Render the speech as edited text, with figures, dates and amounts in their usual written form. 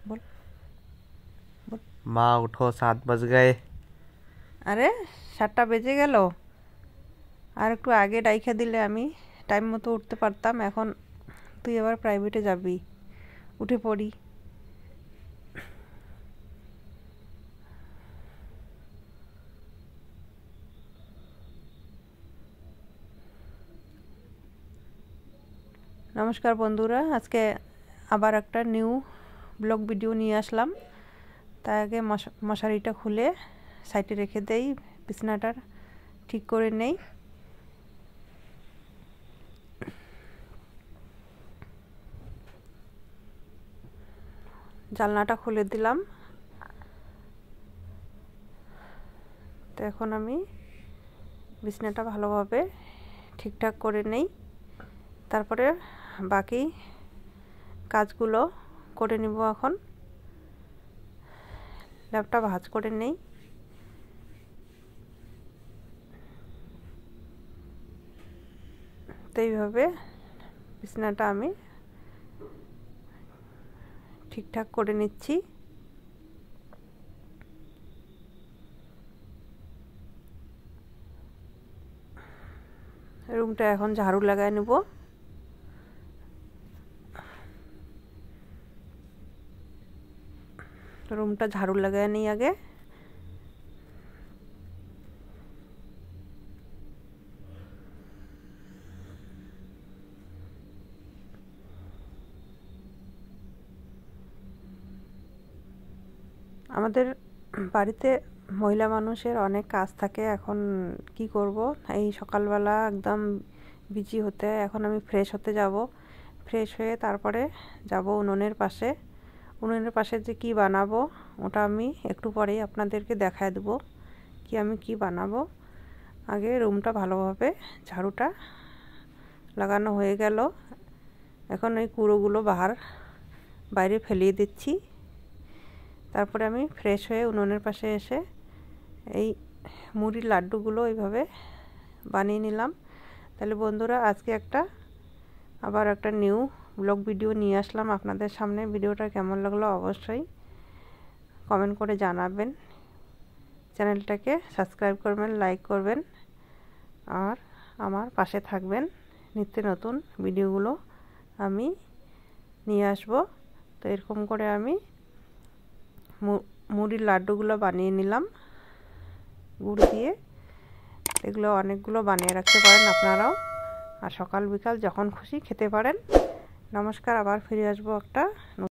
बोल बोल। माँ उठो, 7 बज गए। আরে 7টা বেজে গেল। আর একটু আগে ডাইখা দিলে আমি টাইম মতো উঠতে পারতাম। এখন তুই আবার প্রাইভেটে যাবি, উঠে পড়ি। নমস্কার বন্ধুরা, আজকে আবার একটা নিউ ব্লগ ভিডিও নিয়ে আসলাম। তার আগে মশারিটা খুলে সাইডে রেখে দেই, বিছানাটা ঠিক করে নেই। জানলাটা খুলে দিলাম। তো এখন আমি বিছানাটা ভালোভাবে ঠিকঠাক করে নেই, তারপরে বাকি কাজগুলো করে নিব। এখন ল্যাপটা ভাঁজ করে নেই। তো এইভাবে বিছানাটা আমি ঠিকঠাক করে নিচ্ছি। রুমটা এখন ঝাড়ু লাগায় নেব। রুমটা ঝাড়ু লাগায় নিই আগে। আমাদের বাড়িতে মহিলা মানুষের অনেক কাজ থাকে। এখন কি করব, এই সকালবেলা একদম বিজি হতে। এখন আমি ফ্রেশ হতে যাব। ফ্রেশ হয়ে তারপরে যাব উনুনের পাশে। উনুনের পাশে যে কি বানাবো ওটা আমি একটু পরেই আপনাদেরকে দেখায় দেব কি আমি কি বানাবো। আগে রুমটা ভালোভাবে ঝাড়ুটা লাগানো হয়ে গেল। এখন এই কুড়োগুলো বাইরে ফেলিয়ে দিচ্ছি। তারপরে আমি ফ্রেশ হয়ে উনুনের পাশে এসে এই মুড়ির লাড্ডুগুলো এইভাবে বানিয়ে নিলাম। তাহলে বন্ধুরা, আজকে আবার একটা নিউ ব্লগ ভিডিও নিয়ে আসলাম আপনাদের সামনে। ভিডিওটা কেমন লাগলো অবশ্যই কমেন্ট করে জানাবেন। চ্যানেলটাকে সাবস্ক্রাইব করবেন, লাইক করবেন, আর আমার পাশে থাকবেন। নিত্য নতুন ভিডিওগুলো আমি নিয়ে আসব। তো এরকম করে আমি মুড়ির লাড্ডুগুলো বানিয়ে নিলাম গুড় দিয়ে। এগুলো অনেকগুলো বানিয়ে রাখতে পারেন আপনারাও, আর সকাল বিকাল যখন খুশি খেতে পারেন। নমস্কার, আবার ফিরে আসবো একটা